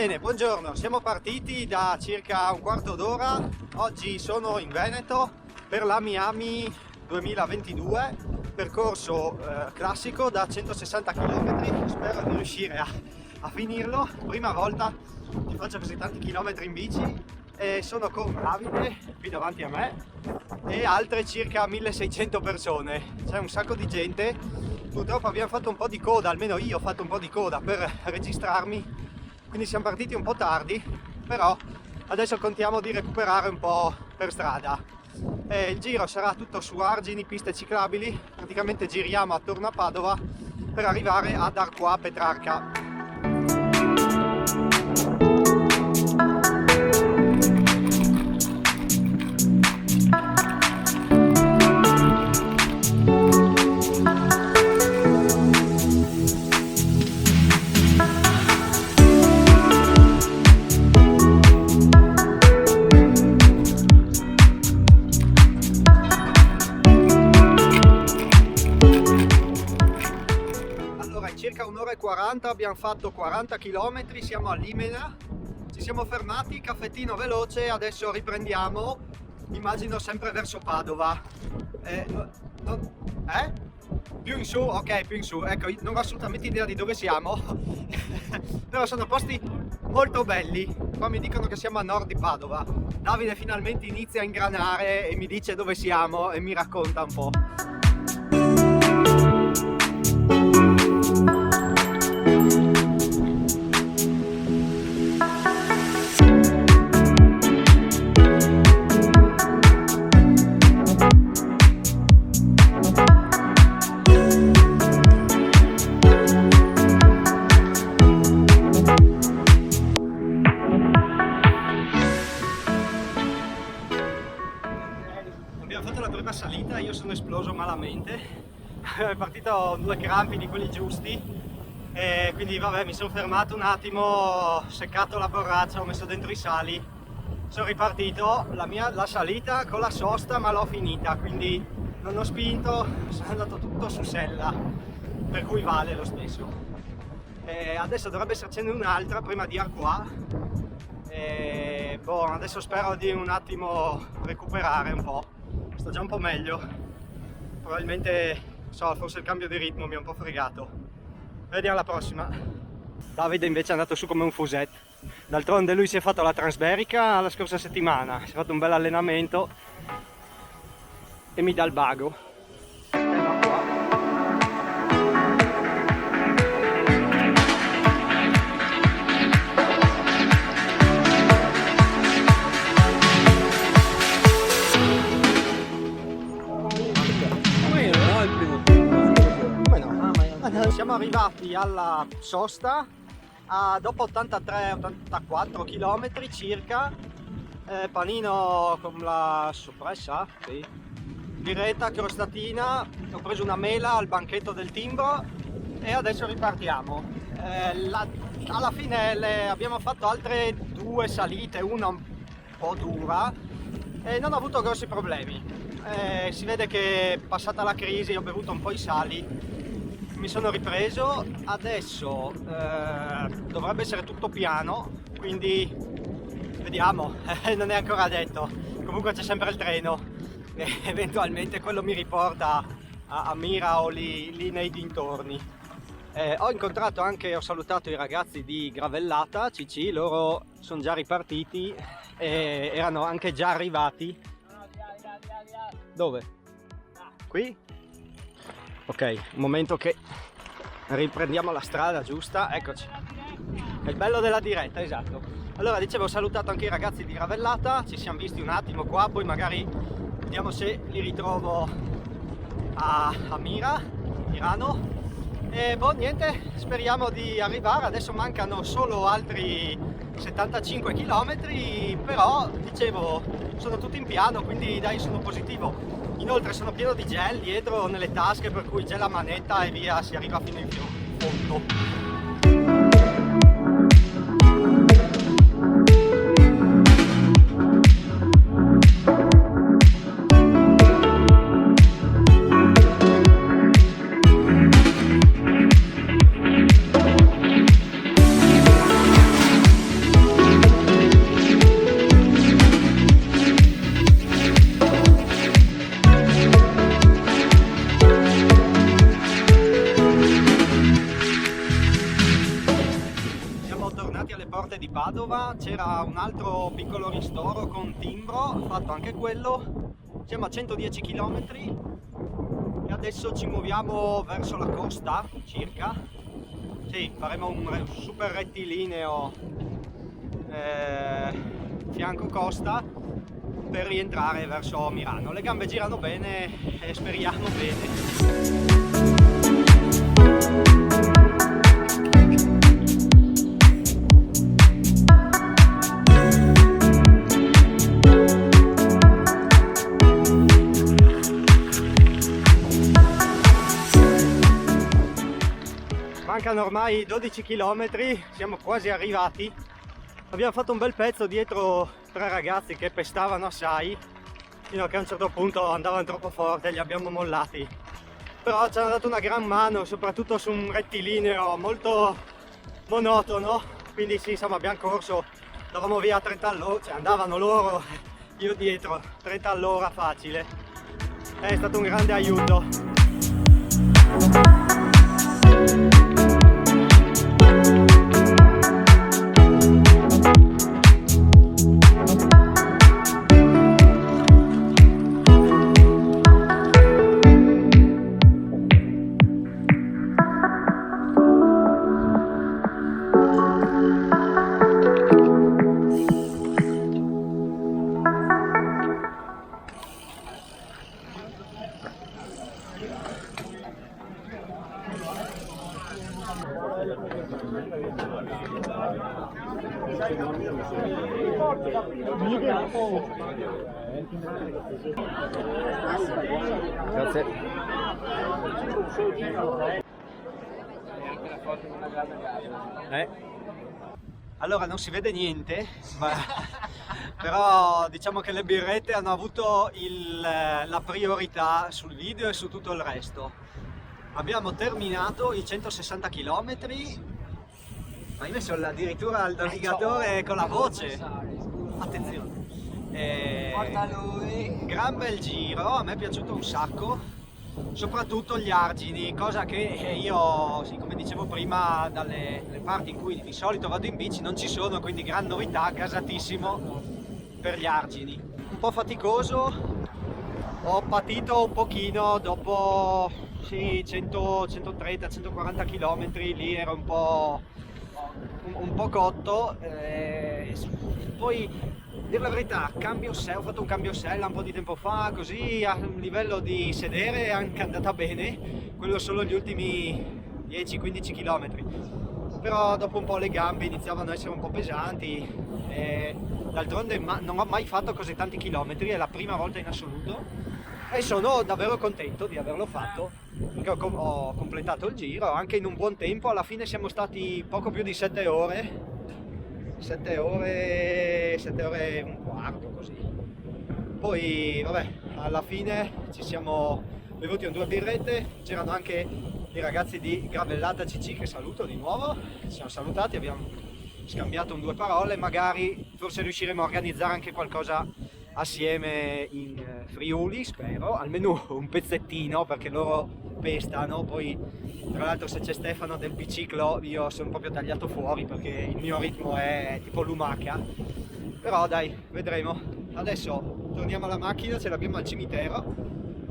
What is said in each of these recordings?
Bene, buongiorno, siamo partiti da circa un quarto d'ora. Oggi sono in Veneto per la Miami 2022, percorso classico da 160 km. Spero di riuscire a finirlo. Prima volta che faccio così tanti chilometri in bici e sono con Davide qui davanti a me e altre circa 1600 persone. C'è un sacco di gente. Purtroppo abbiamo fatto un po' di coda, almeno io ho fatto un po' di coda per registrarmi, quindi siamo partiti un po' tardi, però adesso contiamo di recuperare un po' per strada. Il giro sarà tutto su argini, piste ciclabili, praticamente giriamo attorno a Padova per arrivare ad Arquà Petrarca. Circa un'ora e 40 abbiamo fatto 40 km, siamo a Limena, ci siamo fermati, caffettino veloce, adesso riprendiamo, immagino sempre verso Padova. Più in su? Ok, più in su, ecco, non ho assolutamente idea di dove siamo, però sono posti molto belli. Qua mi dicono che siamo a nord di Padova. Davide finalmente inizia a ingranare e mi dice dove siamo e mi racconta un po'. Abbiamo fatto la prima salita, io sono esploso malamente, è partito 2 crampi di quelli giusti e quindi vabbè, mi sono fermato un attimo, ho seccato la borraccia, ho messo dentro i sali, sono ripartito, la salita con la sosta ma l'ho finita, quindi non ho spinto, sono andato tutto su sella, per cui vale lo stesso. Adesso dovrebbe essercene un'altra prima di Arquà. Adesso spero di un attimo recuperare un po'. Sto già un po' meglio, probabilmente, forse il cambio di ritmo mi ha un po' fregato. Vediamo alla prossima. Davide invece è andato su come un fusetto, d'altronde lui si è fatto la Transberica la scorsa settimana, si è fatto un bel allenamento e mi dà il bago. Siamo arrivati alla sosta dopo 83-84 km circa, panino con la soppressa, sì, biretta, crostatina, ho preso una mela al banchetto del Timbro e adesso ripartiamo. Alla fine abbiamo fatto altre 2 salite, una un po' dura e non ho avuto grossi problemi. Si vede che passata la crisi ho bevuto un po' i sali, mi sono ripreso, adesso dovrebbe essere tutto piano, quindi vediamo, non è ancora detto, comunque c'è sempre il treno e eventualmente quello mi riporta a Mira o lì nei dintorni. Ho incontrato anche, ho salutato i ragazzi di Gravellata CC, loro sono già ripartiti e erano anche già arrivati. Dove? Qui? Ok, un momento che riprendiamo la strada giusta, eccoci. È il bello della diretta, esatto. Allora, dicevo, ho salutato anche i ragazzi di Gravellata, ci siamo visti un attimo qua, poi magari vediamo se li ritrovo a Mira, Mirano. E niente, speriamo di arrivare, adesso mancano solo altri 75 km, però dicevo, sono tutti in piano, quindi dai, sono positivo. Inoltre sono pieno di gel dietro nelle tasche, per cui c'è la manetta e via, si arriva fino in fondo. Padova, c'era un altro piccolo ristoro con timbro, fatto anche quello. Siamo a 110 km e adesso ci muoviamo verso la costa circa. Sì, faremo un super rettilineo fianco costa per rientrare verso Mirano. Le gambe girano bene e speriamo bene. Mancano ormai 12 km, siamo quasi arrivati. Abbiamo fatto un bel pezzo dietro 3 ragazzi che pestavano assai, fino a che a un certo punto andavano troppo forte e li abbiamo mollati. Però ci hanno dato una gran mano, soprattutto su un rettilineo molto monotono, quindi sì, insomma abbiamo corso, andavamo via a 30 all'ora, cioè andavano loro, io dietro, 30 all'ora facile. È stato un grande aiuto. Grazie. Allora non si vede niente, però diciamo che le birrette hanno avuto la priorità sul video e su tutto il resto. Abbiamo terminato i 160 km. Ma hai messo addirittura il navigatore con la voce. Attenzione. Porta lui. Gran bel giro, a me è piaciuto un sacco, soprattutto gli argini, cosa che io, sì, come dicevo prima, dalle parti in cui di solito vado in bici non ci sono, quindi gran novità, gasatissimo per gli argini. Un po' faticoso, ho patito un pochino dopo sì, 130-140 km, lì ero un po' cotto, poi dire la verità, ho fatto un cambio sella un po' di tempo fa, così a livello di sedere è anche andata bene, quello solo gli ultimi 10-15 km, però dopo un po' le gambe iniziavano ad essere un po' pesanti e d'altronde non ho mai fatto così tanti chilometri, è la prima volta in assoluto e sono davvero contento di averlo fatto, perché ho completato il giro anche in un buon tempo. Alla fine siamo stati poco più di 7 ore, 7 ore e un quarto così. Poi vabbè, alla fine ci siamo bevuti 2 birrette, c'erano anche i ragazzi di Gravellata CC che saluto di nuovo, ci siamo salutati, abbiamo scambiato 2 parole, magari forse riusciremo a organizzare anche qualcosa assieme in Friuli, spero, almeno un pezzettino, perché loro pestano. Poi tra l'altro se c'è Stefano del biciclo io sono proprio tagliato fuori perché il mio ritmo è tipo lumaca, però dai, vedremo. Adesso torniamo alla macchina, ce l'abbiamo al cimitero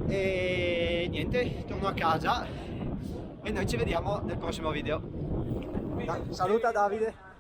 e niente, torno a casa e noi ci vediamo nel prossimo video. Saluta Davide.